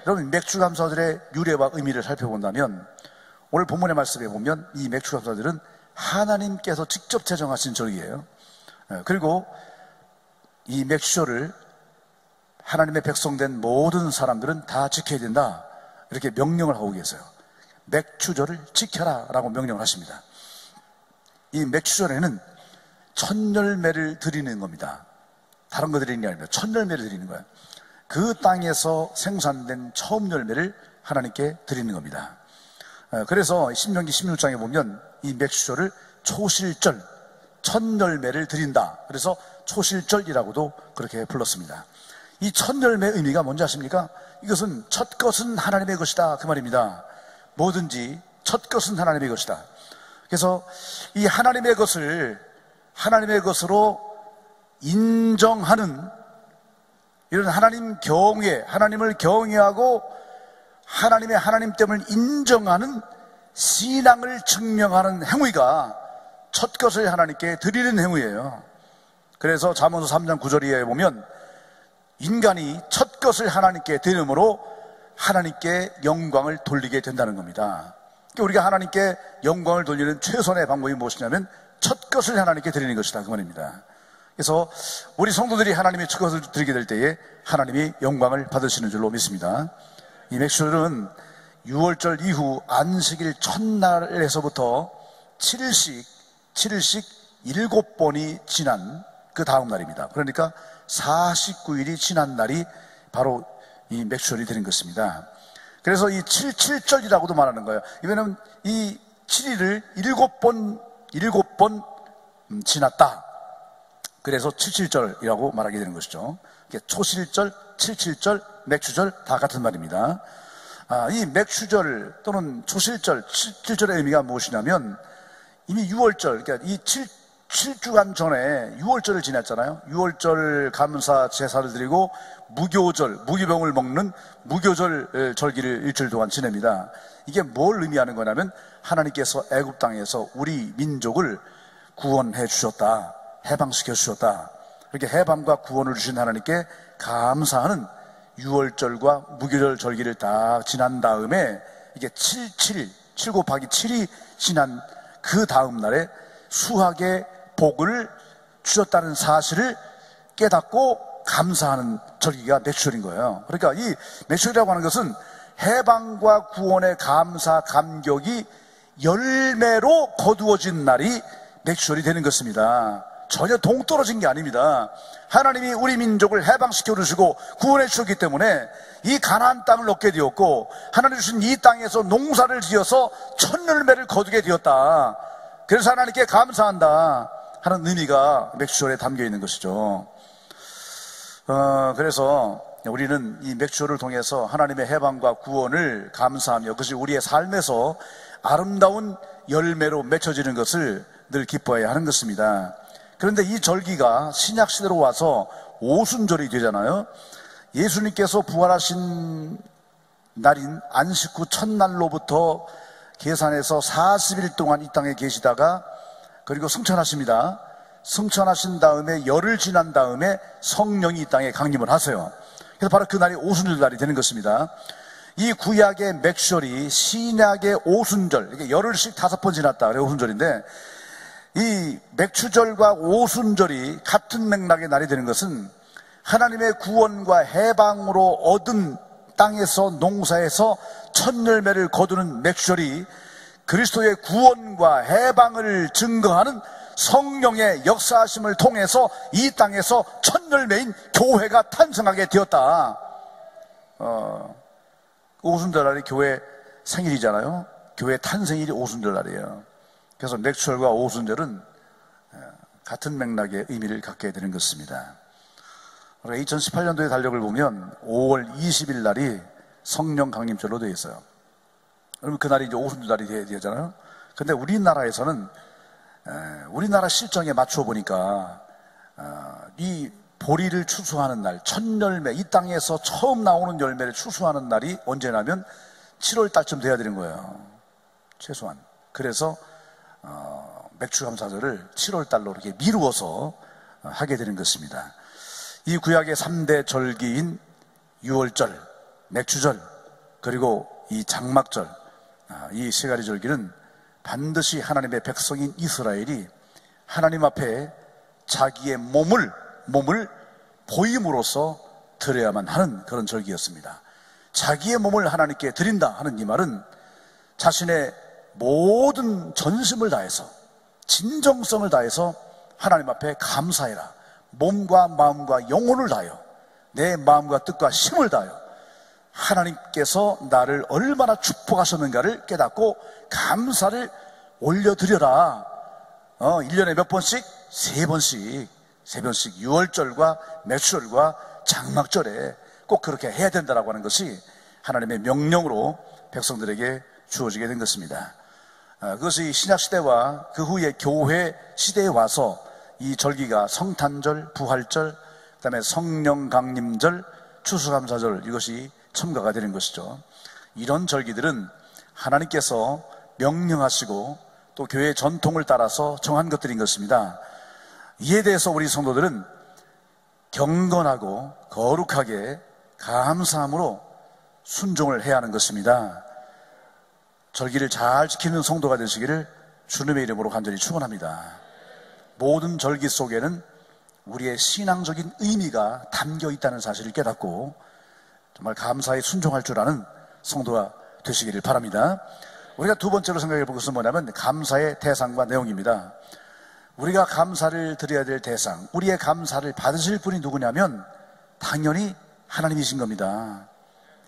여러분, 맥주감사절의 유래와 의미를 살펴본다면 오늘 본문의 말씀에 보면 이 맥주감사절은 하나님께서 직접 제정하신 절기예요. 그리고 이 맥주절을 하나님의 백성된 모든 사람들은 다 지켜야 된다, 이렇게 명령을 하고 계세요. 맥주절을 지켜라 라고 명령을 하십니다. 이 맥주절에는 첫 열매를 드리는 겁니다. 다른 거 드리는 게 아닙니다. 첫 열매를 드리는 거예요. 그 땅에서 생산된 처음 열매를 하나님께 드리는 겁니다. 그래서 신명기 16장에 보면 이 맥주절을 초실절, 첫 열매를 드린다, 그래서 초실절이라고도 그렇게 불렀습니다. 이 첫 열매의 의미가 뭔지 아십니까? 이것은 첫 것은 하나님의 것이다, 그 말입니다. 뭐든지 첫 것은 하나님의 것이다. 그래서 이 하나님의 것을 하나님의 것으로 인정하는, 이런 하나님 경외, 하나님을 경외하고 하나님의 하나님됨을 인정하는 신앙을 증명하는 행위가 첫 것을 하나님께 드리는 행위예요. 그래서 잠언서 3장 9절에 보면 인간이 첫 것을 하나님께 드림으로 하나님께 영광을 돌리게 된다는 겁니다. 그러니까 우리가 하나님께 영광을 돌리는 최선의 방법이 무엇이냐면 첫 것을 하나님께 드리는 것이다, 그 말입니다. 그래서 우리 성도들이 하나님의 첫 것을 드리게 될 때에 하나님이 영광을 받으시는 줄로 믿습니다. 이 맥주절은 6월절 이후 안식일 첫날에서부터 7일씩 7번이 지난 그 다음 날입니다. 그러니까 49일이 지난 날이 바로 이 맥주절이 되는 것입니다. 그래서 이 77절이라고도 말하는 거예요. 이거는 이 7일을 7번 지났다, 그래서 77절이라고 말하게 되는 것이죠. 초실절, 77절, 맥주절 다 같은 말입니다. 이 맥주절 또는 초실절, 77절의 의미가 무엇이냐면 이미 6월절, 그러니까 이 7주간 전에 6월절을 지났잖아요. 6월절 감사 제사를 드리고 무교절, 무기병을 먹는 무교절 절기를 일주일 동안 지냅니다. 이게 뭘 의미하는 거냐면 하나님께서 애굽 땅에서 우리 민족을 구원해 주셨다, 해방시켜 주셨다, 이렇게 해방과 구원을 주신 하나님께 감사하는 6월절과 무교절 절기를 다 지난 다음에 이게 7 곱하기 7이 지난 그 다음 날에 수학의 복을 주셨다는 사실을 깨닫고 감사하는 절기가 맥주절인 거예요. 그러니까 이 맥주절이라고 하는 것은 해방과 구원의 감사, 감격이 열매로 거두어진 날이 맥주절이 되는 것입니다. 전혀 동떨어진 게 아닙니다. 하나님이 우리 민족을 해방시켜 주시고 구원해 주셨기 때문에 이 가나안 땅을 얻게 되었고, 하나님 주신 이 땅에서 농사를 지어서 첫 열매를 거두게 되었다, 그래서 하나님께 감사한다 하는 의미가 맥주절에 담겨 있는 것이죠. 그래서 우리는 이 맥주절을 통해서 하나님의 해방과 구원을 감사하며 그것이 우리의 삶에서 아름다운 열매로 맺혀지는 것을 늘 기뻐해야 하는 것입니다. 그런데 이 절기가 신약시대로 와서 오순절이 되잖아요. 예수님께서 부활하신 날인 안식 후 첫날로부터 계산해서 40일 동안 이 땅에 계시다가 그리고 승천하십니다. 승천하신 다음에 열흘 지난 다음에 성령이 이 땅에 강림을 하세요. 그래서 바로 그 날이 오순절 날이 되는 것입니다. 이 구약의 맥주절이 신약의 오순절, 이게 열흘씩 5번 지났다, 그래 오순절인데, 이 맥주절과 오순절이 같은 맥락의 날이 되는 것은 하나님의 구원과 해방으로 얻은 땅에서 농사에서 첫 열매를 거두는 맥주절이 그리스도의 구원과 해방을 증거하는 성령의 역사하심을 통해서 이 땅에서 첫 열매인 교회가 탄생하게 되었다. 오순절 날이 교회 생일이잖아요. 교회 탄생일이 오순절 날이에요. 그래서 맥주절과 오순절은 같은 맥락의 의미를 갖게 되는 것입니다. 2018년도의 달력을 보면 5월 20일 날이 성령 강림절로 되어 있어요. 그러면 그날이 이제 오순절 날이 되잖아요. 근데 우리나라에서는 우리나라 실정에 맞춰 보니까 이 보리를 추수하는 날, 첫 열매, 이 땅에서 처음 나오는 열매를 추수하는 날이 언제냐면 7월 달쯤 돼야 되는 거예요. 최소한. 그래서 맥주감사절을 7월 달로 이렇게 미루어서 하게 되는 것입니다. 이 구약의 3대 절기인 6월절, 맥주절, 그리고 이 장막절, 이 세 가지 절기는 반드시 하나님의 백성인 이스라엘이 하나님 앞에 자기의 몸을 보임으로써 드려야만 하는 그런 절기였습니다. 자기의 몸을 하나님께 드린다 하는 이 말은 자신의 모든 전심을 다해서, 진정성을 다해서 하나님 앞에 감사해라. 몸과 마음과 영혼을 다하여, 내 마음과 뜻과 힘을 다하여 하나님께서 나를 얼마나 축복하셨는가를 깨닫고 감사를 올려드려라. 1년에 몇 번씩? 3번씩 6월절과 매출절과 장막절에 꼭 그렇게 해야 된다라고 하는 것이 하나님의 명령으로 백성들에게 주어지게 된 것입니다. 그것이 신약시대와 그 후에 교회 시대에 와서 이 절기가 성탄절, 부활절, 그 다음에 성령 강림절, 추수감사절, 이것이 첨가가 되는 것이죠. 이런 절기들은 하나님께서 명령하시고 또 교회의 전통을 따라서 정한 것들인 것입니다. 이에 대해서 우리 성도들은 경건하고 거룩하게 감사함으로 순종을 해야 하는 것입니다. 절기를 잘 지키는 성도가 되시기를 주님의 이름으로 간절히 축원합니다. 모든 절기 속에는 우리의 신앙적인 의미가 담겨 있다는 사실을 깨닫고 정말 감사에 순종할 줄 아는 성도가 되시기를 바랍니다. 우리가 두 번째로 생각해 볼 것은 뭐냐면 감사의 대상과 내용입니다. 우리가 감사를 드려야 될 대상, 우리의 감사를 받으실 분이 누구냐면 당연히 하나님이신 겁니다.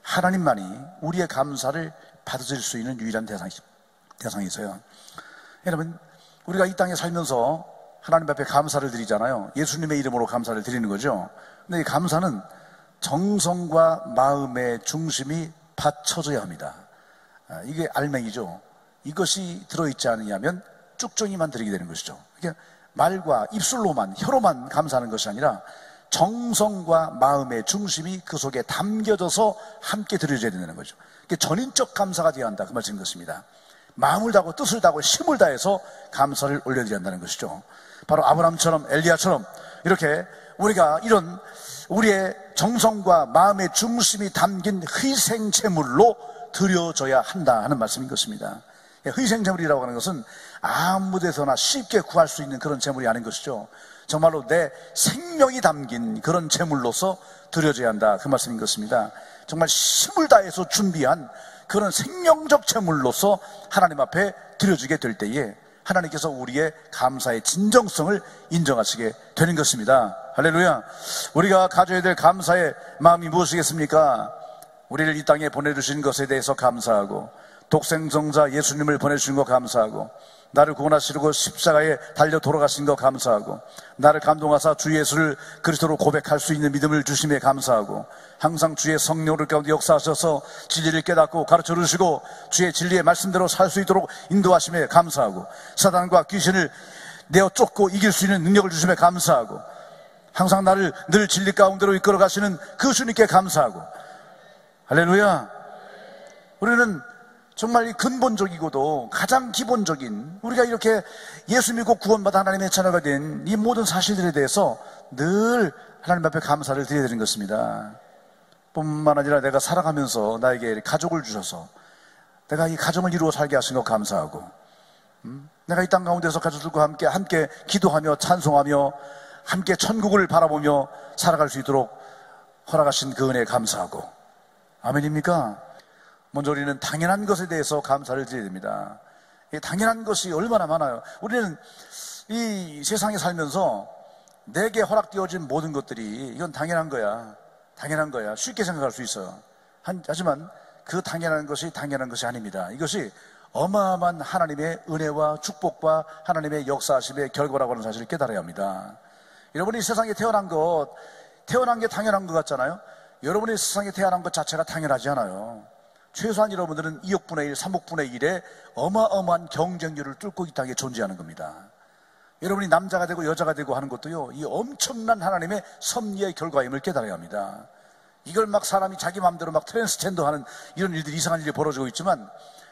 하나님만이 우리의 감사를 받으실 수 있는 유일한 대상이세요. 여러분, 우리가 이 땅에 살면서 하나님 앞에 감사를 드리잖아요. 예수님의 이름으로 감사를 드리는 거죠. 근데 이 감사는 정성과 마음의 중심이 받쳐져야 합니다. 이게 알맹이죠. 이것이 들어있지 않으면 쭉정이만 드리게 되는 것이죠. 그러니까 말과 입술로만, 혀로만 감사하는 것이 아니라 정성과 마음의 중심이 그 속에 담겨져서 함께 드려져야 된다는 거죠. 전인적 감사가 되어야 한다, 그 말씀인 것입니다. 마음을 다하고 뜻을 다하고 힘을 다해서 감사를 올려드려야 한다는 것이죠. 바로 아브라함처럼, 엘리야처럼 이렇게 우리가 이런 우리의 정성과 마음의 중심이 담긴 희생 제물로 드려져야 한다 하는 말씀인 것입니다. 희생 제물이라고 하는 것은 아무 데서나 쉽게 구할 수 있는 그런 제물이 아닌 것이죠. 정말로 내 생명이 담긴 그런 제물로서 드려져야 한다, 그 말씀인 것입니다. 정말 힘을 다해서 준비한 그런 생명적 제물로서 하나님 앞에 드려지게 될 때에 하나님께서 우리의 감사의 진정성을 인정하시게 되는 것입니다. 할렐루야. 우리가 가져야 될 감사의 마음이 무엇이겠습니까? 우리를 이 땅에 보내주신 것에 대해서 감사하고, 독생성자 예수님을 보내주신 것 감사하고, 나를 구원하시려고 십자가에 달려 돌아가신 것 감사하고, 나를 감동하사 주 예수를 그리스도로 고백할 수 있는 믿음을 주심에 감사하고, 항상 주의 성령을 가운데 역사하셔서 진리를 깨닫고 가르쳐 주시고 주의 진리의 말씀대로 살 수 있도록 인도하심에 감사하고, 사단과 귀신을 내어 쫓고 이길 수 있는 능력을 주심에 감사하고, 항상 나를 늘 진리 가운데로 이끌어 가시는 그 주님께 감사하고, 할렐루야. 우리는 정말 이 근본적이고도 가장 기본적인, 우리가 이렇게 예수 믿고 구원받아 하나님의 자녀가 된 이 모든 사실들에 대해서 늘 하나님 앞에 감사를 드려야 되는 것입니다. 뿐만 아니라 내가 살아가면서 나에게 가족을 주셔서 내가 이 가정을 이루어 살게 하신 것 감사하고, 내가 이 땅 가운데서 가족들과 함께 기도하며 찬송하며 함께 천국을 바라보며 살아갈 수 있도록 허락하신 그 은혜에 감사하고, 아멘입니까? 먼저 우리는 당연한 것에 대해서 감사를 드려야 됩니다. 이 당연한 것이 얼마나 많아요. 우리는 이 세상에 살면서 내게 허락되어진 모든 것들이 이건 당연한 거야, 당연한 거야, 쉽게 생각할 수 있어요. 하지만 그 당연한 것이 당연한 것이 아닙니다. 이것이 어마어마한 하나님의 은혜와 축복과 하나님의 역사하심의 결과라고 하는 사실을 깨달아야 합니다. 여러분이 세상에 태어난 게 당연한 것 같잖아요. 여러분이 세상에 태어난 것 자체가 당연하지 않아요. 최소한 여러분들은 2억분의 1, 3억분의 1의 어마어마한 경쟁률을 뚫고 이 땅에 존재하는 겁니다. 여러분이 남자가 되고 여자가 되고 하는 것도요, 이 엄청난 하나님의 섭리의 결과임을 깨달아야 합니다. 이걸 막 사람이 자기 마음대로 막 트랜스젠더 하는 이런 일들이, 이상한 일이 벌어지고 있지만,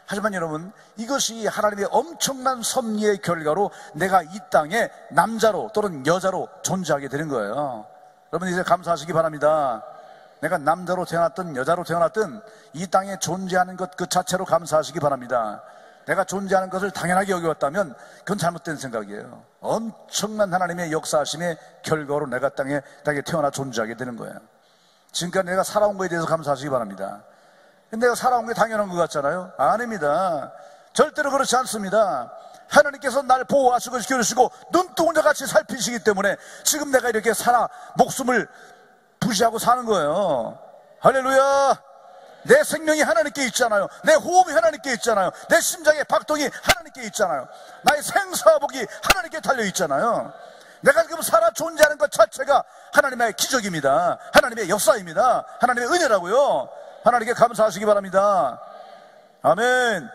하지만 여러분, 이것이 하나님의 엄청난 섭리의 결과로 내가 이 땅에 남자로 또는 여자로 존재하게 되는 거예요. 여러분 이제 감사하시기 바랍니다. 내가 남자로 태어났든 여자로 태어났든 이 땅에 존재하는 것 그 자체로 감사하시기 바랍니다. 내가 존재하는 것을 당연하게 여겨왔다면 그건 잘못된 생각이에요. 엄청난 하나님의 역사하심의 결과로 내가 땅에 태어나 존재하게 되는 거예요. 지금까지 내가 살아온 것에 대해서 감사하시기 바랍니다. 내가 살아온 게 당연한 것 같잖아요. 아닙니다. 절대로 그렇지 않습니다. 하나님께서 날 보호하시고 지켜주시고 눈동자 같이 살피시기 때문에 지금 내가 이렇게 살아 목숨을 부지하고 사는 거예요. 할렐루야. 내 생명이 하나님께 있잖아요. 내 호흡이 하나님께 있잖아요. 내 심장의 박동이 하나님께 있잖아요. 나의 생사복이 하나님께 달려있잖아요. 내가 지금 살아 존재하는 것 자체가 하나님의 기적입니다. 하나님의 역사입니다. 하나님의 은혜라고요. 하나님께 감사하시기 바랍니다. 아멘.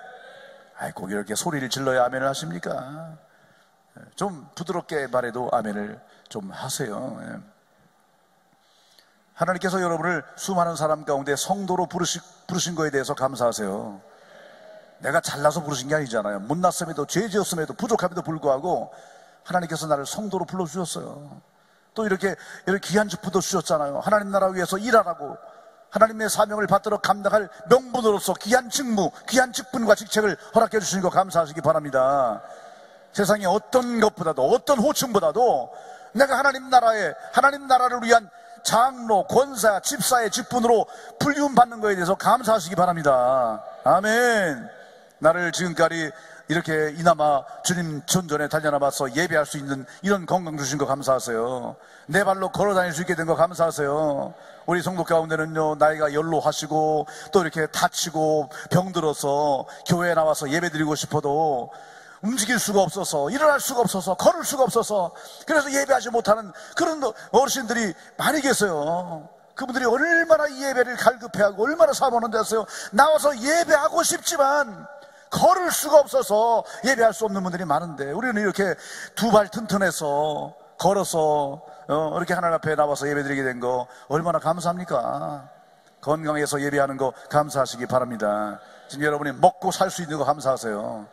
꼭 이렇게 소리를 질러야 아멘을 하십니까? 좀 부드럽게 말해도 아멘을 좀 하세요. 하나님께서 여러분을 수많은 사람 가운데 성도로 부르신 거에 대해서 감사하세요. 내가 잘나서 부르신 게 아니잖아요. 못났음에도 죄 지었음에도 부족함에도 불구하고 하나님께서 나를 성도로 불러주셨어요. 또 이렇게 귀한 직분도 주셨잖아요. 하나님 나라 위해서 일하라고 하나님의 사명을 받들어 감당할 명분으로서 귀한 직무, 귀한 직분과 직책을 허락해 주시는 거 감사하시기 바랍니다. 세상에 어떤 것보다도 어떤 호칭보다도 내가 하나님 나라를 위한 장로, 권사, 집사의 직분으로 불리움 받는 것에 대해서 감사하시기 바랍니다. 아멘. 나를 지금까지 이렇게 이나마 주님 전전에 달려나와서 예배할 수 있는 이런 건강 주신 거 감사하세요. 내 발로 걸어 다닐 수 있게 된 거 감사하세요. 우리 성도 가운데는요, 나이가 연로하시고 또 이렇게 다치고 병들어서 교회에 나와서 예배 드리고 싶어도 움직일 수가 없어서, 일어날 수가 없어서, 걸을 수가 없어서, 그래서 예배하지 못하는 그런 어르신들이 많이 계세요. 그분들이 얼마나 이 예배를 갈급해하고 얼마나 사모하는 데서요, 나와서 예배하고 싶지만 걸을 수가 없어서 예배할 수 없는 분들이 많은데, 우리는 이렇게 두 발 튼튼해서 걸어서 이렇게 하나님 앞에 나와서 예배드리게 된 거 얼마나 감사합니까? 건강해서 예배하는 거 감사하시기 바랍니다. 지금 여러분이 먹고 살 수 있는 거 감사하세요.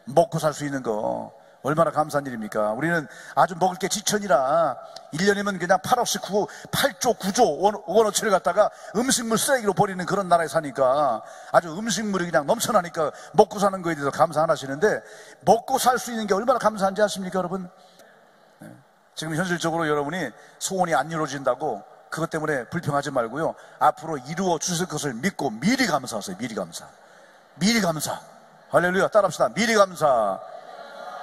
먹고 살 수 있는 거 얼마나 감사한 일입니까? 우리는 아주 먹을 게 지천이라 1년이면 그냥 8조 9조 원어치를 갖다가 음식물 쓰레기로 버리는 그런 나라에 사니까 아주 음식물이 그냥 넘쳐나니까 먹고 사는 거에 대해서 감사 안 하시는데, 먹고 살 수 있는 게 얼마나 감사한지 아십니까 여러분? 지금 현실적으로 여러분이 소원이 안 이루어진다고 그것 때문에 불평하지 말고요, 앞으로 이루어 주실 것을 믿고 미리 감사하세요. 미리 감사. 미리 감사. 할렐루야. 따라합시다. 미리 감사.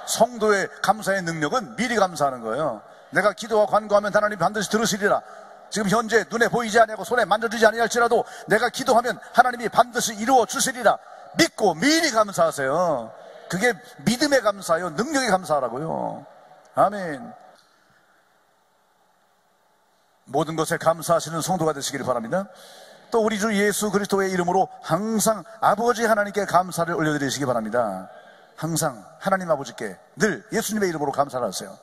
성도의 감사의 능력은 미리 감사하는 거예요. 내가 기도와 간구하면 하나님 반드시 들으시리라. 지금 현재 눈에 보이지 아니하고 손에 만져지지 아니할지라도 내가 기도하면 하나님이 반드시 이루어 주시리라 믿고 미리 감사하세요. 그게 믿음의 감사예요. 능력의 감사라고요. 아멘. 모든 것에 감사하시는 성도가 되시기를 바랍니다. 또 우리 주 예수 그리스도의 이름으로 항상 아버지 하나님께 감사를 올려드리시기 바랍니다. 항상 하나님 아버지께 늘 예수님의 이름으로 감사를 하세요.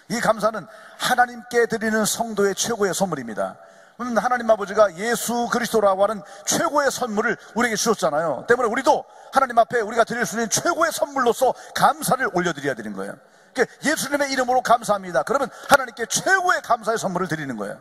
이 감사는 하나님께 드리는 성도의 최고의 선물입니다. 하나님 아버지가 예수 그리스도라고 하는 최고의 선물을 우리에게 주셨잖아요. 때문에 우리도 하나님 앞에 우리가 드릴 수 있는 최고의 선물로서 감사를 올려드려야 되는 거예요. 그러니까 예수님의 이름으로 감사합니다. 그러면 하나님께 최고의 감사의 선물을 드리는 거예요.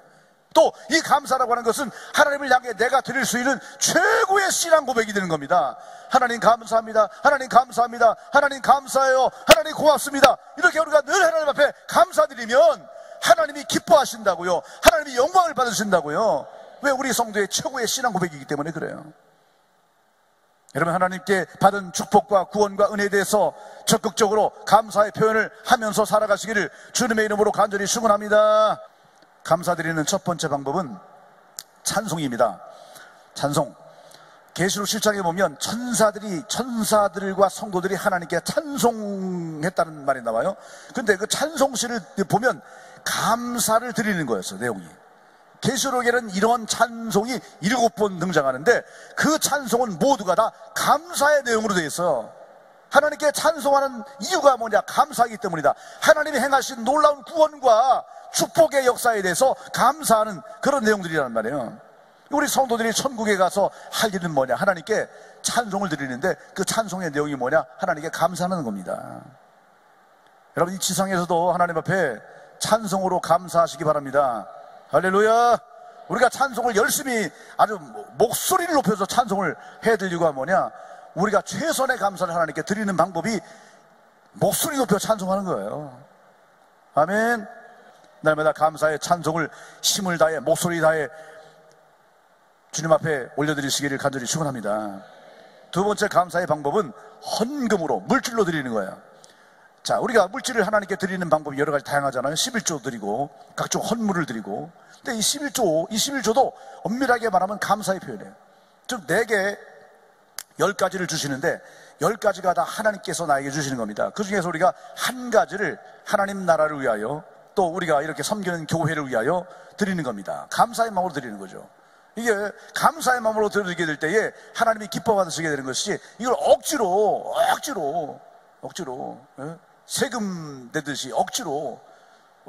또 이 감사라고 하는 것은 하나님을 향해 내가 드릴 수 있는 최고의 신앙 고백이 되는 겁니다. 하나님 감사합니다. 하나님 감사합니다. 하나님 감사해요. 하나님 고맙습니다. 이렇게 우리가 늘 하나님 앞에 감사드리면 하나님이 기뻐하신다고요. 하나님이 영광을 받으신다고요. 왜? 우리 성도의 최고의 신앙 고백이기 때문에 그래요. 여러분, 하나님께 받은 축복과 구원과 은혜에 대해서 적극적으로 감사의 표현을 하면서 살아가시기를 주님의 이름으로 간절히 축원합니다. 감사드리는 첫 번째 방법은 찬송입니다. 찬송. 계시록 7장에 보면 천사들과 성도들이 하나님께 찬송했다는 말이 나와요. 근데 그 찬송시를 보면 감사를 드리는 거였어요, 내용이. 계시록에는 이런 찬송이 7번 등장하는데 그 찬송은 모두가 다 감사의 내용으로 되어 있어요. 하나님께 찬송하는 이유가 뭐냐? 감사하기 때문이다. 하나님이 행하신 놀라운 구원과 축복의 역사에 대해서 감사하는 그런 내용들이란 말이에요. 우리 성도들이 천국에 가서 할 일은 뭐냐? 하나님께 찬송을 드리는데 그 찬송의 내용이 뭐냐? 하나님께 감사하는 겁니다. 여러분, 이 지상에서도 하나님 앞에 찬송으로 감사하시기 바랍니다. 할렐루야. 우리가 찬송을 열심히 아주 목소리를 높여서 찬송을 해드리고 하면 뭐냐, 우리가 최선의 감사를 하나님께 드리는 방법이 목소리 높여 찬송하는 거예요. 아멘. 날마다 감사의 찬송을 힘을 다해 목소리 다해 주님 앞에 올려드리시기를 간절히 축원합니다. 두 번째 감사의 방법은 헌금으로, 물질로 드리는 거예요. 자, 우리가 물질을 하나님께 드리는 방법이 여러 가지 다양하잖아요. 11조 드리고 각종 헌물을 드리고. 근데 이 11조도 엄밀하게 말하면 감사의 표현이에요. 즉 내게 10가지를 주시는데 10가지가 다 하나님께서 나에게 주시는 겁니다. 그 중에서 우리가 한 가지를 하나님 나라를 위하여, 또 우리가 이렇게 섬기는 교회를 위하여 드리는 겁니다. 감사의 마음으로 드리는 거죠. 이게 감사의 마음으로 드리게 될 때에 하나님이 기뻐 받으시게 되는 것이지, 이걸 억지로 세금 내듯이 억지로.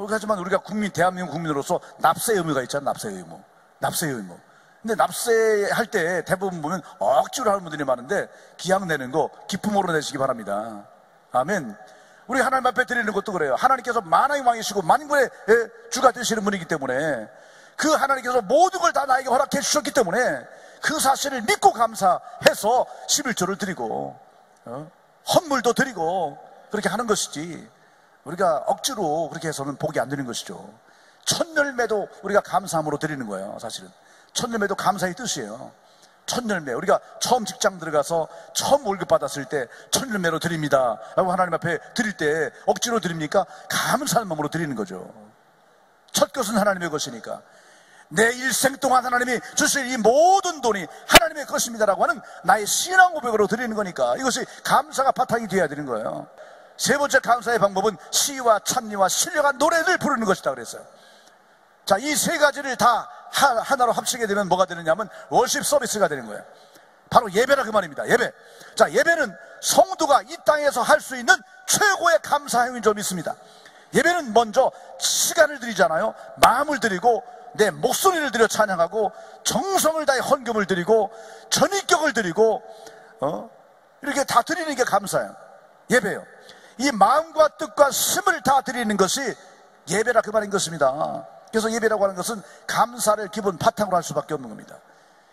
하지만 우리가 대한민국 국민으로서 납세 의무가 있잖아요. 납세 의무. 근데 납세할 때 대부분 보면 억지로 하는 분들이 많은데, 기약 내는 거 기쁨으로 내시기 바랍니다. 아멘. 우리 하나님 앞에 드리는 것도 그래요. 하나님께서 만왕의 왕이시고 만군의 주가 되시는 분이기 때문에, 그 하나님께서 모든 걸 다 나에게 허락해 주셨기 때문에 그 사실을 믿고 감사해서 11조를 드리고 헌물도 드리고 그렇게 하는 것이지, 우리가 억지로 그렇게 해서는 복이 안 되는 것이죠. 첫열매도 우리가 감사함으로 드리는 거예요. 사실은 첫열매도 감사의 뜻이에요. 첫열매, 우리가 처음 직장 들어가서 처음 월급 받았을 때 첫열매로 드립니다 라고 하나님 앞에 드릴 때 억지로 드립니까? 감사한 마음으로 드리는 거죠. 첫 것은 하나님의 것이니까, 내 일생 동안 하나님이 주실 이 모든 돈이 하나님의 것입니다라고 하는 나의 신앙 고백으로 드리는 거니까, 이것이 감사가 바탕이 되어야 되는 거예요. 세 번째 감사의 방법은 시와 찬미와 신령한 노래를 부르는 것이다 그랬어요. 자, 이 세 가지를 다 하나로 합치게 되면 뭐가 되느냐면 월십 서비스가 되는 거예요. 바로 예배라 그 말입니다. 예배. 자, 예배는 성도가 이 땅에서 할 수 있는 최고의 감사 행위인 점 있습니다. 예배는 먼저 시간을 드리잖아요. 마음을 드리고 내 목소리를 들여 찬양하고 정성을 다해 헌금을 드리고 전인격을 드리고 이렇게 다 드리는 게 감사예요. 예배예요. 이 마음과 뜻과 힘을 다 드리는 것이 예배라 그 말인 것입니다. 그래서 예배라고 하는 것은 감사를 기본 바탕으로 할 수밖에 없는 겁니다.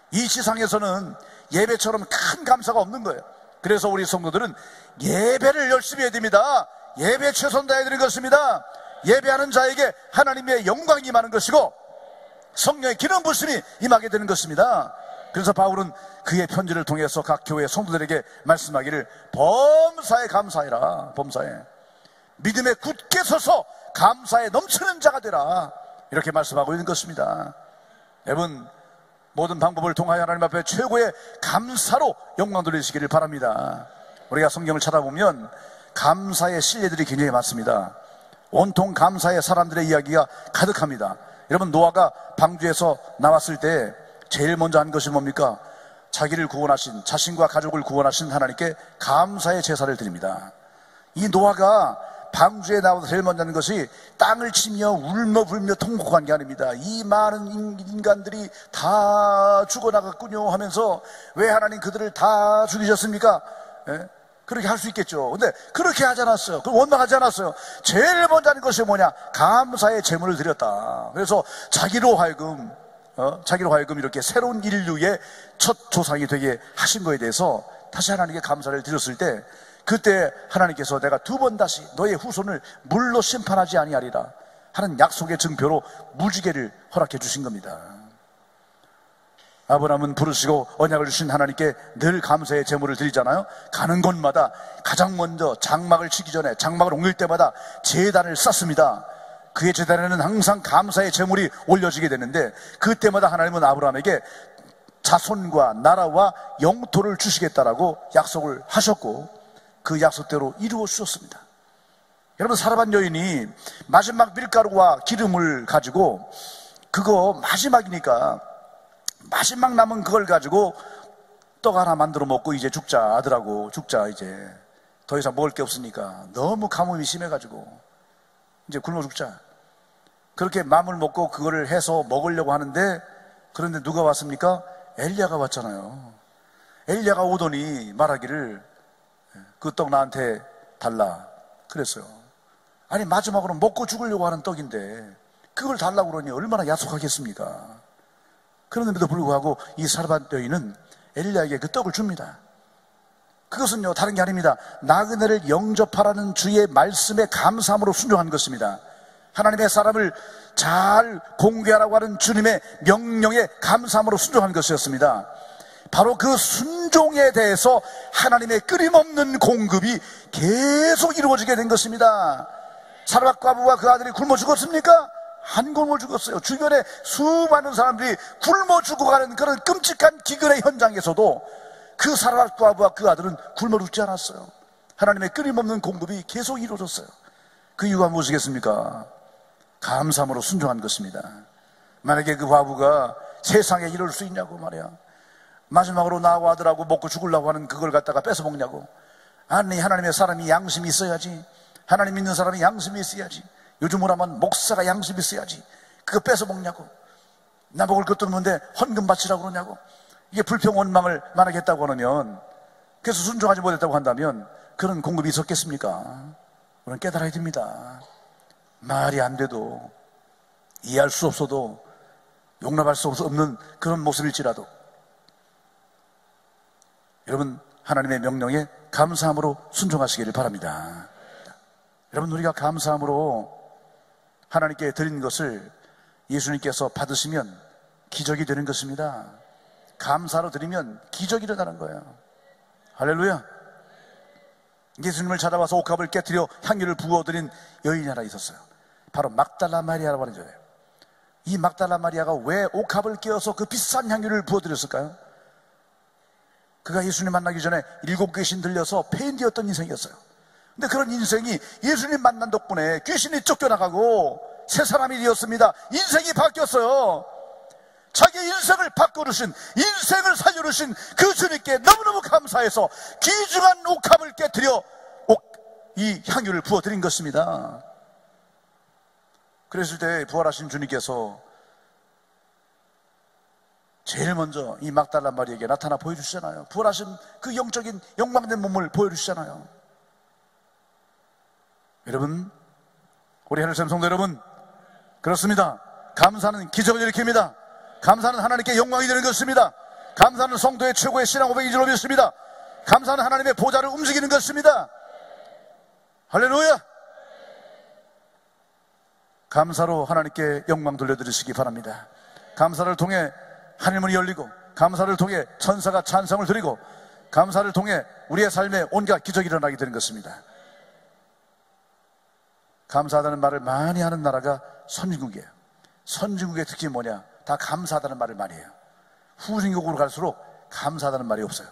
이 지상에서는 예배처럼 큰 감사가 없는 거예요. 그래서 우리 성도들은 예배를 열심히 해야 됩니다. 예배에 최선 다해야 되는 것입니다. 예배하는 자에게 하나님의 영광이 임하는 것이고 성령의 기름 부심이 임하게 되는 것입니다. 그래서 바울은 그의 편지를 통해서 각 교회 성도들에게 말씀하기를 범사에 감사해라. 범사에 믿음에 굳게 서서 감사에 넘치는 자가 되라, 이렇게 말씀하고 있는 것입니다. 여러분, 모든 방법을 통하여 하나님 앞에 최고의 감사로 영광 돌리시기를 바랍니다. 우리가 성경을 찾아보면 감사의 신뢰들이 굉장히 많습니다. 온통 감사의 사람들의 이야기가 가득합니다. 여러분, 노아가 방주에서 나왔을 때 제일 먼저 한 것이 뭡니까? 자기를 구원하신, 자신과 가족을 구원하신 하나님께 감사의 제사를 드립니다. 이 노아가 방주에 나와서 제일 먼저 하는 것이 땅을 치며 울며 불며 통곡한 게 아닙니다. 이 많은 인간들이 다 죽어나갔군요 하면서, 왜 하나님 그들을 다 죽이셨습니까? 그렇게 할 수 있겠죠. 근데 그렇게 하지 않았어요. 그걸 원망하지 않았어요. 제일 먼저 하는 것이 뭐냐? 감사의 제물을 드렸다. 그래서 자기로 하여금 이렇게 새로운 인류의 첫 조상이 되게 하신 거에 대해서 다시 하나님께 감사를 드렸을 때, 그때 하나님께서 내가 두 번 다시 너의 후손을 물로 심판하지 아니하리라 하는 약속의 증표로 무지개를 허락해 주신 겁니다. 아브라함은 부르시고 언약을 주신 하나님께 늘 감사의 제물을 드리잖아요. 가는 곳마다 가장 먼저 장막을 치기 전에, 장막을 옮길 때마다 제단을 쌓습니다. 그의 제단에는 항상 감사의 제물이 올려지게 되는데, 그때마다 하나님은 아브라함에게 자손과 나라와 영토를 주시겠다라고 약속을 하셨고, 그 약속대로 이루어 주셨습니다. 여러분, 사라반 여인이 마지막 밀가루와 기름을 가지고, 그거 마지막이니까 마지막 남은 그걸 가지고 떡 하나 만들어 먹고 이제 죽자, 아들하고 죽자, 이제 더 이상 먹을 게 없으니까 너무 가뭄이 심해가지고 이제 굶어 죽자, 그렇게 마음을 먹고 그거를 해서 먹으려고 하는데, 그런데 누가 왔습니까? 엘리야가 왔잖아요. 엘리야가 오더니 말하기를 그 떡 나한테 달라 그랬어요. 아니, 마지막으로 먹고 죽으려고 하는 떡인데 그걸 달라고 그러니 얼마나 야속하겠습니까? 그런데도 불구하고 이 사르밧 여인은 엘리야에게 그 떡을 줍니다. 그것은요 다른 게 아닙니다. 나그네를 영접하라는 주의 말씀에 감사함으로 순종한 것입니다. 하나님의 사람을 잘 공개하라고 하는 주님의 명령에 감사함으로 순종한 것이었습니다. 바로 그 순종에 대해서 하나님의 끊임없는 공급이 계속 이루어지게 된 것입니다. 사르밧 과부와 그 아들이 굶어 죽었습니까? 안 굶어 죽었어요. 주변에 수많은 사람들이 굶어 죽어가는 그런 끔찍한 기근의 현장에서도 그 사르밧 과부와 그 아들은 굶어 죽지 않았어요. 하나님의 끊임없는 공급이 계속 이루어졌어요. 그 이유가 무엇이겠습니까? 감사함으로 순종한 것입니다. 만약에 그 과부가 세상에 이럴 수 있냐고 말이야. 마지막으로 나하고 아들하고 먹고 죽으려고 하는 그걸 갖다가 뺏어 먹냐고. 아니, 하나님의 사람이 양심이 있어야지. 하나님 믿는 사람이 양심이 있어야지. 요즘으로 하면 목사가 양심이 있어야지. 그거 뺏어 먹냐고. 나 먹을 것도 없는데 헌금 바치라고 그러냐고. 이게 불평 원망을 만약에 했다고 하면, 그래서 순종하지 못했다고 한다면 그런 공급이 있었겠습니까? 우리는 깨달아야 됩니다. 말이 안 돼도, 이해할 수 없어도, 용납할 수 없는 그런 모습일지라도 여러분, 하나님의 명령에 감사함으로 순종하시기를 바랍니다. 여러분, 우리가 감사함으로 하나님께 드린 것을 예수님께서 받으시면 기적이 되는 것입니다. 감사로 드리면 기적이 일어나는 거예요. 할렐루야. 예수님을 찾아와서 옥합을 깨뜨려 향유를 부어드린 여인이 하나 있었어요. 바로 막달라 마리아라고 하는 여자예요. 이 막달라 마리아가 왜 옥합을 깨어서 그 비싼 향유를 부어드렸을까요? 그가 예수님 만나기 전에 7 귀신 들려서 폐인되었던 인생이었어요. 근데 그런 인생이 예수님 만난 덕분에 귀신이 쫓겨나가고 새 사람이 되었습니다. 인생이 바뀌었어요. 자기 인생을 바꿔주신, 인생을 살려주신 그 주님께 너무너무 감사해서 귀중한 옥합을 깨뜨려 이 향유를 부어드린 것입니다. 그랬을 때 부활하신 주님께서 제일 먼저 이 막달라 마리아에게 나타나 보여주시잖아요. 부활하신 그 영적인 영광된 몸을 보여주시잖아요. 여러분, 우리 하늘샘 성도 여러분, 그렇습니다. 감사는 기적을 일으킵니다. 감사는 하나님께 영광이 되는 것입니다. 감사는 성도의 최고의 신앙 고백인 줄 믿습니다. 감사는 하나님의 보좌를 움직이는 것입니다. 할렐루야. 감사로 하나님께 영광 돌려드리시기 바랍니다. 감사를 통해 하늘문이 열리고, 감사를 통해 천사가 찬송을 드리고, 감사를 통해 우리의 삶에 온갖 기적이 일어나게 되는 것입니다. 감사하다는 말을 많이 하는 나라가 선진국이에요. 선진국의 특징이 뭐냐? 다 감사하다는 말을 많이 해요. 후진국으로 갈수록 감사하다는 말이 없어요.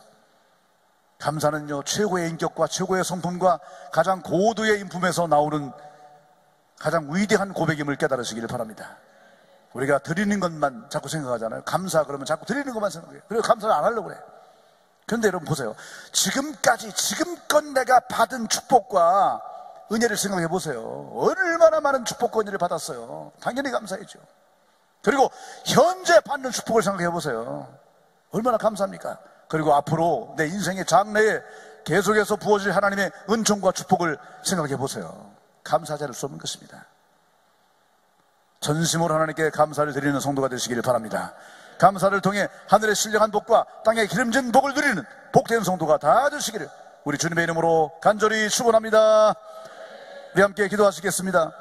감사는요, 최고의 인격과 최고의 성품과 가장 고도의 인품에서 나오는 가장 위대한 고백임을 깨달으시기를 바랍니다. 우리가 드리는 것만 자꾸 생각하잖아요. 감사 그러면 자꾸 드리는 것만 생각해요. 그리고 감사를 안 하려고 그래요. 그런데 여러분 보세요. 지금껏 내가 받은 축복과 은혜를 생각해 보세요. 얼마나 많은 축복과 은혜를 받았어요. 당연히 감사해죠. 그리고 현재 받는 축복을 생각해 보세요. 얼마나 감사합니까? 그리고 앞으로 내 인생의 장래에 계속해서 부어질 하나님의 은총과 축복을 생각해 보세요. 감사하지 않을 수 없는 것입니다. 전심으로 하나님께 감사를 드리는 성도가 되시기를 바랍니다. 감사를 통해 하늘의 신령한 복과 땅의 기름진 복을 누리는 복된 성도가 다 되시기를 우리 주님의 이름으로 간절히 축원합니다. 우리 함께 기도하시겠습니다.